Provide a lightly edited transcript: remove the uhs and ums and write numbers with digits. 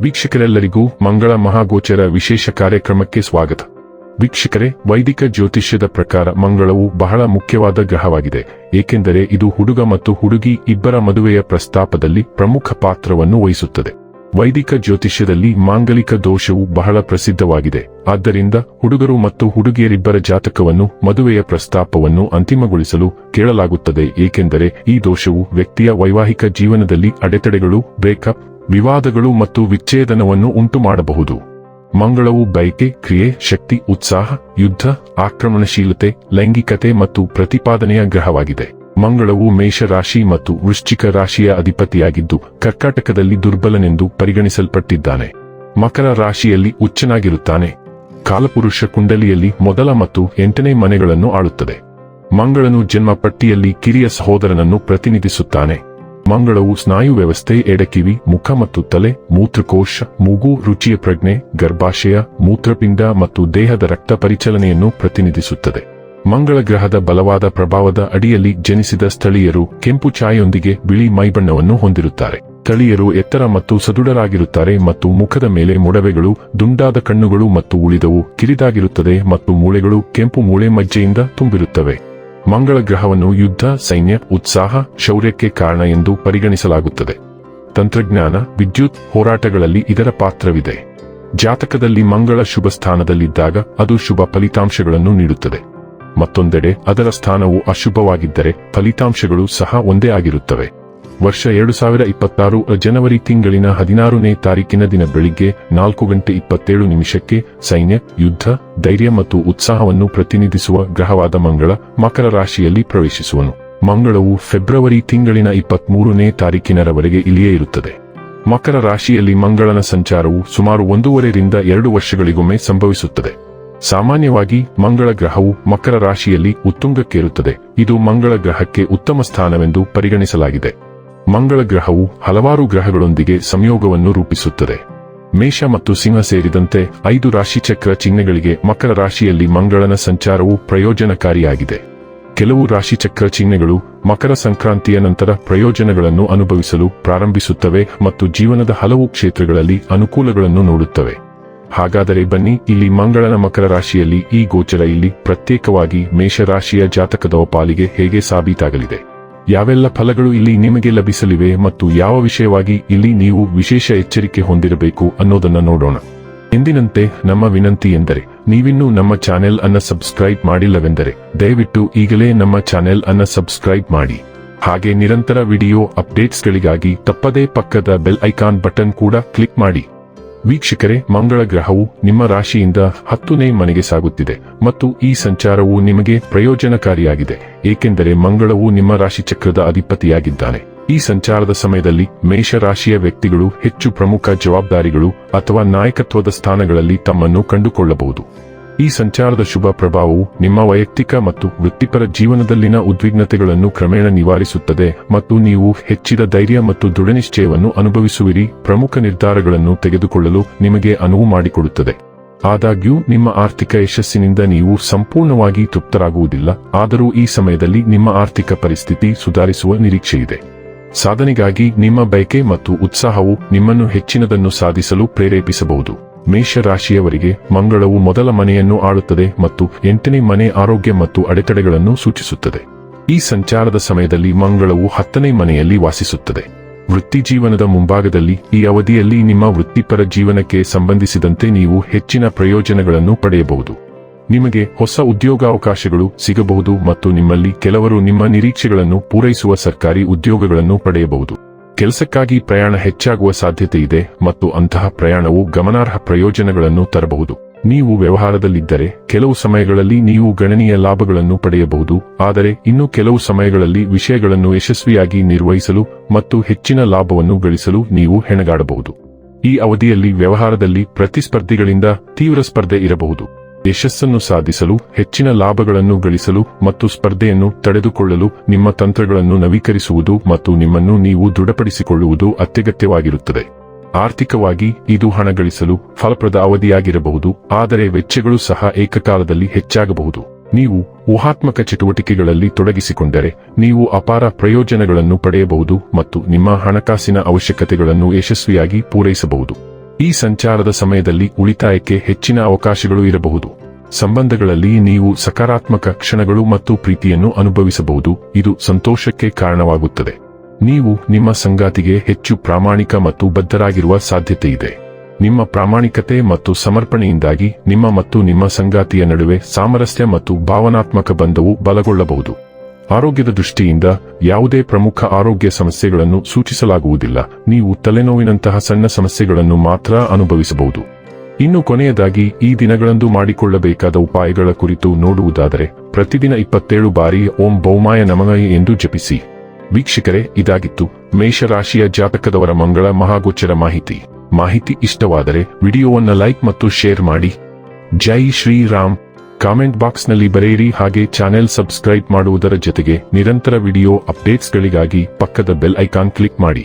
ವೀಕ್ಷಕರೆಲ್ಲರಿಗೂ ಮಂಗಳ ಮಹಾಗೋಚರ ವಿಶೇಷ ಕಾರ್ಯಕ್ರಮಕ್ಕೆ ಸ್ವಾಗತ. ವೀಕ್ಷಕರೇ, ವೈದಿಕ ಜ್ಯೋತಿಷ್ಯದ ಪ್ರಕಾರ ಮಂಗಳವು ಬಹಳ ಮುಖ್ಯವಾದ ಗ್ರಹವಾಗಿದೆ, ಏಕೆಂದರೆ ಇದು ಹುಡುಗ ಮತ್ತು ಹುಡುಗಿ ಇಬ್ಬರ ಮದುವೆಯ ಪ್ರಸ್ತಾಪದಲ್ಲಿ ಪ್ರಮುಖ ಪಾತ್ರವನ್ನು ವಹಿಸುತ್ತದೆ. ವೈದಿಕ ಜ್ಯೋತಿಷ್ಯದಲ್ಲಿ ಮಾಂಗಲಿಕ ದೋಷವು ಬಹಳ ಪ್ರಸಿದ್ಧವಾಗಿದೆ. ಆದ್ದರಿಂದ ಹುಡುಗರು ಮತ್ತು ಹುಡುಗಿಯರಿಬ್ಬರ ಜಾತಕವನ್ನು ಮದುವೆಯ ಪ್ರಸ್ತಾಪವನ್ನು ಅಂತಿಮಗೊಳಿಸಲು ಕೇಳಲಾಗುತ್ತದೆ, ಏಕೆಂದರೆ ಈ ದೋಷವು ವ್ಯಕ್ತಿಯ ವೈವಾಹಿಕ ಜೀವನದಲ್ಲಿ ಅಡೆತಡೆಗಳು, ಬ್ರೇಕಪ್, ವಿವಾದಗಳು ಮತ್ತು ವಿಚ್ಛೇದನವನ್ನು ಉಂಟುಮಾಡಬಹುದು. ಮಂಗಳವು ಬಯಕೆ, ಕ್ರಿಯೆ, ಶಕ್ತಿ, ಉತ್ಸಾಹ, ಯುದ್ಧ, ಆಕ್ರಮಣಶೀಲತೆ, ಲೈಂಗಿಕತೆ ಮತ್ತು ಪ್ರತಿಪಾದನೆಯ ಗ್ರಹವಾಗಿದೆ. ಮಂಗಳವು ಮೇಷ ರಾಶಿ ಮತ್ತು ವೃಶ್ಚಿಕ ರಾಶಿಯ ಅಧಿಪತಿಯಾಗಿದ್ದು ಕರ್ಕಾಟಕದಲ್ಲಿ ದುರ್ಬಲನೆಂದು ಪರಿಗಣಿಸಲ್ಪಟ್ಟಿದ್ದಾನೆ. ಮಕರ ರಾಶಿಯಲ್ಲಿ ಉಚ್ಚನಾಗಿರುತ್ತಾನೆ. ಕಾಲಪುರುಷ ಕುಂಡಲಿಯಲ್ಲಿ ಮೊದಲ ಮತ್ತು 8ನೇ ಮನೆಗಳನ್ನು ಆಳುತ್ತದೆ. ಮಂಗಳನು ಜನ್ಮ ಪಟ್ಟಿಯಲ್ಲಿ ಕಿರಿಯ ಸಹೋದರನನ್ನು ಪ್ರತಿನಿಧಿಸುತ್ತಾನೆ. ಮಂಗಳವು ಸ್ನಾಯು ವ್ಯವಸ್ಥೆ, ಎಡಕಿವಿ, ಮುಖ ಮತ್ತು ತಲೆ, ಮೂತ್ರಕೋಶ, ಮೂಗು, ರುಚಿಯ ಪ್ರಜ್ಞೆ, ಗರ್ಭಾಶಯ, ಮೂತ್ರಪಿಂಡ ಮತ್ತು ದೇಹದ ರಕ್ತ ಪರಿಚಲನೆಯನ್ನು ಪ್ರತಿನಿಧಿಸುತ್ತದೆ. ಮಂಗಳ ಗ್ರಹದ ಬಲವಾದ ಪ್ರಭಾವದ ಅಡಿಯಲ್ಲಿ ಜನಿಸಿದ ಸ್ಥಳೀಯರು ಕೆಂಪು ಛಾಯೆಯೊಂದಿಗೆ ಬಿಳಿ ಮೈಬಣ್ಣವನ್ನು ಹೊಂದಿರುತ್ತಾರೆ. ಸ್ಥಳೀಯರು ಎತ್ತರ ಮತ್ತು ಸದೃಢರಾಗಿರುತ್ತಾರೆ ಮತ್ತು ಮುಖದ ಮೇಲೆ ಮೊಡವೆಗಳು, ದುಂಡಾದ ಕಣ್ಣುಗಳು ಮತ್ತು ಉಳಿದವು ಕಿರಿದಾಗಿರುತ್ತದೆ ಮತ್ತು ಮೂಳೆಗಳು ಕೆಂಪು ಮೂಳೆ ಮಜ್ಜೆಯಿಂದ ತುಂಬಿರುತ್ತವೆ. ಮಂಗಳ ಗ್ರಹವನ್ನು ಯುದ್ಧ, ಸೈನ್ಯ, ಉತ್ಸಾಹ, ಶೌರ್ಯಕ್ಕೆ ಕಾರಣ ಎಂದು ಪರಿಗಣಿಸಲಾಗುತ್ತದೆ. ತಂತ್ರಜ್ಞಾನ, ವಿದ್ಯುತ್, ಹೋರಾಟಗಳಲ್ಲಿ ಇದರ ಪಾತ್ರವಿದೆ. ಜಾತಕದಲ್ಲಿ ಮಂಗಳ ಶುಭ ಸ್ಥಾನದಲ್ಲಿದ್ದಾಗ ಅದು ಶುಭ ಫಲಿತಾಂಶಗಳನ್ನು ನೀಡುತ್ತದೆ. ಮತ್ತೊಂದೆಡೆ ಅದರ ಸ್ಥಾನವು ಅಶುಭವಾಗಿದ್ದರೆ ಫಲಿತಾಂಶಗಳು ಸಹ ಒಂದೇ ಆಗಿರುತ್ತವೆ. ವರ್ಷ 2026 ಜನವರಿ ತಿಂಗಳಿನ 16ನೇ ತಾರೀಕಿನ ದಿನ ಬೆಳಿಗ್ಗೆ 4:27 ಸೈನ್ಯ, ಯುದ್ಧ, ಧೈರ್ಯ ಮತ್ತು ಉತ್ಸಾಹವನ್ನು ಪ್ರತಿನಿಧಿಸುವ ಗ್ರಹವಾದ ಮಂಗಳ ಮಕರ ರಾಶಿಯಲ್ಲಿ ಪ್ರವೇಶಿಸುವನು. ಮಂಗಳವು ಫೆಬ್ರವರಿ ತಿಂಗಳಿನ 23ನೇ ತಾರೀಕಿನವರೆಗೆ ಇಲ್ಲಿಯೇ ಇರುತ್ತದೆ. ಮಕರ ರಾಶಿಯಲ್ಲಿ ಮಂಗಳನ ಸಂಚಾರವು ಸುಮಾರು 1.5 ರಿಂದ 2 ವರ್ಷಗಳಿಗೊಮ್ಮೆ ಸಂಭವಿಸುತ್ತದೆ. ಸಾಮಾನ್ಯವಾಗಿ ಮಂಗಳ ಗ್ರಹವು ಮಕರ ರಾಶಿಯಲ್ಲಿ ಉತ್ತುಂಗಕ್ಕೇರುತ್ತದೆ. ಇದು ಮಂಗಳ ಗ್ರಹಕ್ಕೆ ಉತ್ತಮ ಸ್ಥಾನವೆಂದು ಪರಿಗಣಿಸಲಾಗಿದೆ. ಮಂಗಳ ಗ್ರಹವು ಹಲವಾರು ಗ್ರಹಗಳೊಂದಿಗೆ ಸಂಯೋಗವನ್ನು ರೂಪಿಸುತ್ತದೆ. ಮೇಷ ಮತ್ತು ಸಿಂಹ ಸೇರಿದಂತೆ 5 ರಾಶಿಚಕ್ರ ಚಿಹ್ನೆಗಳಿಗೆ ಮಕರ ರಾಶಿಯಲ್ಲಿ ಮಂಗಳನ ಸಂಚಾರವು ಪ್ರಯೋಜನಕಾರಿಯಾಗಿದೆ. ಕೆಲವು ರಾಶಿಚಕ್ರ ಚಿಹ್ನೆಗಳು ಮಕರ ಸಂಕ್ರಾಂತಿಯ ನಂತರ ಪ್ರಯೋಜನಗಳನ್ನು ಅನುಭವಿಸಲು ಪ್ರಾರಂಭಿಸುತ್ತವೆ ಮತ್ತು ಜೀವನದ ಹಲವು ಕ್ಷೇತ್ರಗಳಲ್ಲಿ ಅನುಕೂಲಗಳನ್ನು ನೋಡುತ್ತವೆ. ಹಾಗಾದರೆ ಬನ್ನಿ, ಇಲ್ಲಿ ಮಂಗಳನ ಮಕರ ರಾಶಿಯಲ್ಲಿ ಈ ಗೋಚರ ಇಲ್ಲಿ ಪ್ರತ್ಯೇಕವಾಗಿ ಮೇಷರಾಶಿಯ ಜಾತಕದ ಪಾಲಿಗೆ ಹೇಗೆ ಸಾಬೀತಾಗಲಿದೆ, ಯಾವೆಲ್ಲ ಫಲಗಳು ಇಲ್ಲಿ ನಿಮಗೆ ಲಭಿಸಲಿವೆ ಮತ್ತು ಯಾವ ವಿಷಯವಾಗಿ ಇಲ್ಲಿ ನೀವು ವಿಶೇಷ ಎಚ್ಚರಿಕೆ ಹೊಂದಿರಬೇಕು ಅನ್ನೋದನ್ನ ನೋಡೋಣ. ಎಂದಿನಂತೆ ನಮ್ಮ ವಿನಂತಿ ಎಂದರೆ, ನೀವಿನ್ನೂ ನಮ್ಮ ಚಾನೆಲ್ ಅನ್ನ ಸಬ್ಸ್ಕ್ರೈಬ್ ಮಾಡಿಲ್ಲವೆಂದರೆ ದಯವಿಟ್ಟು ಈಗಲೇ ನಮ್ಮ ಚಾನೆಲ್ ಅನ್ನ ಸಬ್ಸ್ಕ್ರೈಬ್ ಮಾಡಿ. ಹಾಗೆ ನಿರಂತರ ವಿಡಿಯೋ ಅಪ್ಡೇಟ್ಸ್ಗಳಿಗಾಗಿ ತಪ್ಪದೇ ಪಕ್ಕದ ಬೆಲ್ ಐಕಾನ್ ಬಟನ್ ಕೂಡ ಕ್ಲಿಕ್ ಮಾಡಿ. ವೀಕ್ಷಕರೇ, ಮಂಗಳ ಗ್ರಹವು ನಿಮ್ಮ ರಾಶಿಯಿಂದ 10ನೇ ಮನೆಗೆ ಸಾಗುತ್ತಿದೆ ಮತ್ತು ಈ ಸಂಚಾರವು ನಿಮಗೆ ಪ್ರಯೋಜನಕಾರಿಯಾಗಿದೆ, ಏಕೆಂದರೆ ಮಂಗಳವು ನಿಮ್ಮ ರಾಶಿಚಕ್ರದ ಅಧಿಪತಿಯಾಗಿದ್ದಾನೆ. ಈ ಸಂಚಾರದ ಸಮಯದಲ್ಲಿ ಮೇಷ ರಾಶಿಯ ವ್ಯಕ್ತಿಗಳು ಹೆಚ್ಚು ಪ್ರಮುಖ ಜವಾಬ್ದಾರಿಗಳು ಅಥವಾ ನಾಯಕತ್ವದ ಸ್ಥಾನಗಳಲ್ಲಿ ತಮ್ಮನ್ನು ಕಂಡುಕೊಳ್ಳಬಹುದು. ಈ ಸಂಚಾರದ ಶುಭ ಪ್ರಭಾವವು ನಿಮ್ಮ ವೈಯಕ್ತಿಕ ಮತ್ತು ವೃತ್ತಿಪರ ಜೀವನದಲ್ಲಿನ ಉದ್ವಿಗ್ನತೆಗಳನ್ನು ಕ್ರಮೇಣ ನಿವಾರಿಸುತ್ತದೆ ಮತ್ತು ನೀವು ಹೆಚ್ಚಿದ ಧೈರ್ಯ ಮತ್ತು ದೃಢನಿಶ್ಚಯವನ್ನು ಅನುಭವಿಸುವಿರಿ. ಪ್ರಮುಖ ನಿರ್ಧಾರಗಳನ್ನು ತೆಗೆದುಕೊಳ್ಳಲು ನಿಮಗೆ ಅನುವು ಮಾಡಿಕೊಡುತ್ತದೆ. ಆದಾಗ್ಯೂ ನಿಮ್ಮ ಆರ್ಥಿಕ ಯಶಸ್ಸಿನಿಂದ ನೀವು ಸಂಪೂರ್ಣವಾಗಿ ತೃಪ್ತರಾಗುವುದಿಲ್ಲ, ಆದರೂ ಈ ಸಮಯದಲ್ಲಿ ನಿಮ್ಮ ಆರ್ಥಿಕ ಪರಿಸ್ಥಿತಿ ಸುಧಾರಿಸುವ ನಿರೀಕ್ಷೆಯಿದೆ. ಸಾಧನೆಗಾಗಿ ನಿಮ್ಮ ಬಯಕೆ ಮತ್ತು ಉತ್ಸಾಹವು ನಿಮ್ಮನ್ನು ಹೆಚ್ಚಿನದನ್ನು ಸಾಧಿಸಲು ಪ್ರೇರೇಪಿಸಬಹುದು. ಮೇಷ ರಾಶಿಯವರಿಗೆ ಮಂಗಳವು ಮೊದಲ ಮನೆಯನ್ನು ಆಳುತ್ತದೆ ಮತ್ತು 8ನೇ ಮನೆ ಆರೋಗ್ಯ ಮತ್ತು ಅಡೆತಡೆಗಳನ್ನು ಸೂಚಿಸುತ್ತದೆ. ಈ ಸಂಚಾರದ ಸಮಯದಲ್ಲಿ ಮಂಗಳವು 10ನೇ ಮನೆಯಲ್ಲಿ ವಾಸಿಸುತ್ತದೆ. ವೃತ್ತಿ ಜೀವನದ ಮುಂಭಾಗದಲ್ಲಿ ಈ ಅವಧಿಯಲ್ಲಿ ನಿಮ್ಮ ವೃತ್ತಿಪರ ಜೀವನಕ್ಕೆ ಸಂಬಂಧಿಸಿದಂತೆ ನೀವು ಹೆಚ್ಚಿನ ಪ್ರಯೋಜನಗಳನ್ನು ಪಡೆಯಬಹುದು. ನಿಮಗೆ ಹೊಸ ಉದ್ಯೋಗಾವಕಾಶಗಳು ಸಿಗಬಹುದು ಮತ್ತು ನಿಮ್ಮಲ್ಲಿ ಕೆಲವರು ನಿಮ್ಮ ನಿರೀಕ್ಷೆಗಳನ್ನು ಪೂರೈಸುವ ಸರ್ಕಾರಿ ಉದ್ಯೋಗಗಳನ್ನು ಪಡೆಯಬಹುದು. ಕೆಲಸಕ್ಕಾಗಿ ಪ್ರಯಾಣ ಹೆಚ್ಚಾಗುವ ಸಾಧ್ಯತೆ ಇದೆ ಮತ್ತು ಅಂತಹ ಪ್ರಯಾಣವು ಗಮನಾರ್ಹ ಪ್ರಯೋಜನಗಳನ್ನು ತರಬಹುದು. ನೀವು ವ್ಯವಹಾರದಲ್ಲಿದ್ದರೆ ಕೆಲವು ಸಮಯಗಳಲ್ಲಿ ನೀವು ಗಣನೀಯ ಲಾಭಗಳನ್ನು ಪಡೆಯಬಹುದು, ಆದರೆ ಇನ್ನು ಕೆಲವು ಸಮಯಗಳಲ್ಲಿ ವಿಷಯಗಳನ್ನು ಯಶಸ್ವಿಯಾಗಿ ನಿರ್ವಹಿಸಲು ಮತ್ತು ಹೆಚ್ಚಿನ ಲಾಭವನ್ನು ಗಳಿಸಲು ನೀವು ಹೆಣಗಾಡಬಹುದು. ಈ ಅವಧಿಯಲ್ಲಿ ವ್ಯವಹಾರದಲ್ಲಿ ಪ್ರತಿಸ್ಪರ್ಧಿಗಳಿಂದ ತೀವ್ರ ಸ್ಪರ್ಧೆ ಇರಬಹುದು. ಯಶಸ್ಸನ್ನು ಸಾಧಿಸಲು, ಹೆಚ್ಚಿನ ಲಾಭಗಳನ್ನು ಗಳಿಸಲು ಮತ್ತು ಸ್ಪರ್ಧೆಯನ್ನು ತಡೆದುಕೊಳ್ಳಲು ನಿಮ್ಮ ತಂತ್ರಗಳನ್ನು ನವೀಕರಿಸುವುದು ಮತ್ತು ನಿಮ್ಮನ್ನು ನೀವು ದೃಢಪಡಿಸಿಕೊಳ್ಳುವುದು ಅತ್ಯಗತ್ಯವಾಗಿರುತ್ತದೆ. ಆರ್ಥಿಕವಾಗಿ ಇದು ಹಣ ಗಳಿಸಲು ಫಲಪ್ರದ ಅವಧಿಯಾಗಿರಬಹುದು, ಆದರೆ ವೆಚ್ಚಗಳು ಸಹ ಏಕಕಾಲದಲ್ಲಿ ಹೆಚ್ಚಾಗಬಹುದು. ನೀವು ಊಹಾತ್ಮಕ ಚಟುವಟಿಕೆಗಳಲ್ಲಿ ತೊಡಗಿಸಿಕೊಂಡರೆ ನೀವು ಅಪಾರ ಪ್ರಯೋಜನಗಳನ್ನು ಪಡೆಯಬಹುದು ಮತ್ತು ನಿಮ್ಮ ಹಣಕಾಸಿನ ಅವಶ್ಯಕತೆಗಳನ್ನು ಯಶಸ್ವಿಯಾಗಿ ಪೂರೈಸಬಹುದು. ಈ ಸಂಚಾರದ ಸಮಯದಲ್ಲಿ ಉಳಿತಾಯಕ್ಕೆ ಹೆಚ್ಚಿನ ಅವಕಾಶಗಳು ಇರಬಹುದು. ಸಂಬಂಧಗಳಲ್ಲಿ ನೀವು ಸಕಾರಾತ್ಮಕ ಕ್ಷಣಗಳು ಮತ್ತು ಪ್ರೀತಿಯನ್ನು ಅನುಭವಿಸಬಹುದು, ಇದು ಸಂತೋಷಕ್ಕೆ ಕಾರಣವಾಗುತ್ತದೆ. ನೀವು ನಿಮ್ಮ ಸಂಗಾತಿಗೆ ಹೆಚ್ಚು ಪ್ರಾಮಾಣಿಕ ಮತ್ತು ಬದ್ಧರಾಗಿರುವ ಸಾಧ್ಯತೆಯಿದೆ. ನಿಮ್ಮ ಪ್ರಾಮಾಣಿಕತೆ ಮತ್ತು ಸಮರ್ಪಣೆಯಿಂದಾಗಿ ನಿಮ್ಮ ಮತ್ತು ನಿಮ್ಮ ಸಂಗಾತಿಯ ನಡುವೆ ಸಾಮರಸ್ಯ ಮತ್ತು ಭಾವನಾತ್ಮಕ ಬಂಧವು ಬಲಗೊಳ್ಳಬಹುದು. ಆರೋಗ್ಯದ ದೃಷ್ಟಿಯಿಂದ ಯಾವುದೇ ಪ್ರಮುಖ ಆರೋಗ್ಯ ಸಮಸ್ಯೆಗಳನ್ನು ಸೂಚಿಸಲಾಗುವುದಿಲ್ಲ, ನೀವು ತಲೆನೋವಿನಂತಹ ಸಣ್ಣ ಸಮಸ್ಯೆಗಳನ್ನು ಮಾತ್ರ ಅನುಭವಿಸಬಹುದು. ಇನ್ನು ಕೊನೆಯದಾಗಿ ಈ ದಿನಗಳಂದು ಮಾಡಿಕೊಳ್ಳಬೇಕಾದ ಉಪಾಯಗಳ ಕುರಿತು ನೋಡುವುದಾದರೆ, ಪ್ರತಿದಿನ 27 ಬಾರಿ ಓಂ ಭೌಮಾಯ ನಮಃ ಎಂದು ಜಪಿಸಿ. ವೀಕ್ಷಕರೇ, ಇದಾಗಿತ್ತು ಮೇಷರಾಶಿಯ ಜಾತಕದವರ ಮಂಗಳ ಮಹಾಗೋಚರ ಮಾಹಿತಿ ಇಷ್ಟವಾದರೆ ವಿಡಿಯೋವನ್ನು ಲೈಕ್ ಮತ್ತು ಶೇರ್ ಮಾಡಿ. ಜೈ ಶ್ರೀರಾಮ್. ಕಾಮೆಂಟ್ ಬಾಕ್ಸ್ನಲ್ಲಿ ಬರೆಯಿರಿ, ಹಾಗೆ ಚಾನೆಲ್ ಸಬ್ಸ್ಕ್ರೈಬ್ ಮಾಡುವುದರ ಜೊತೆಗೆ ನಿರಂತರ ವಿಡಿಯೋ ಅಪ್ಡೇಟ್ಸ್ಗಳಿಗಾಗಿ ಪಕ್ಕದ ಬೆಲ್ ಐಕಾನ್ ಕ್ಲಿಕ್ ಮಾಡಿ.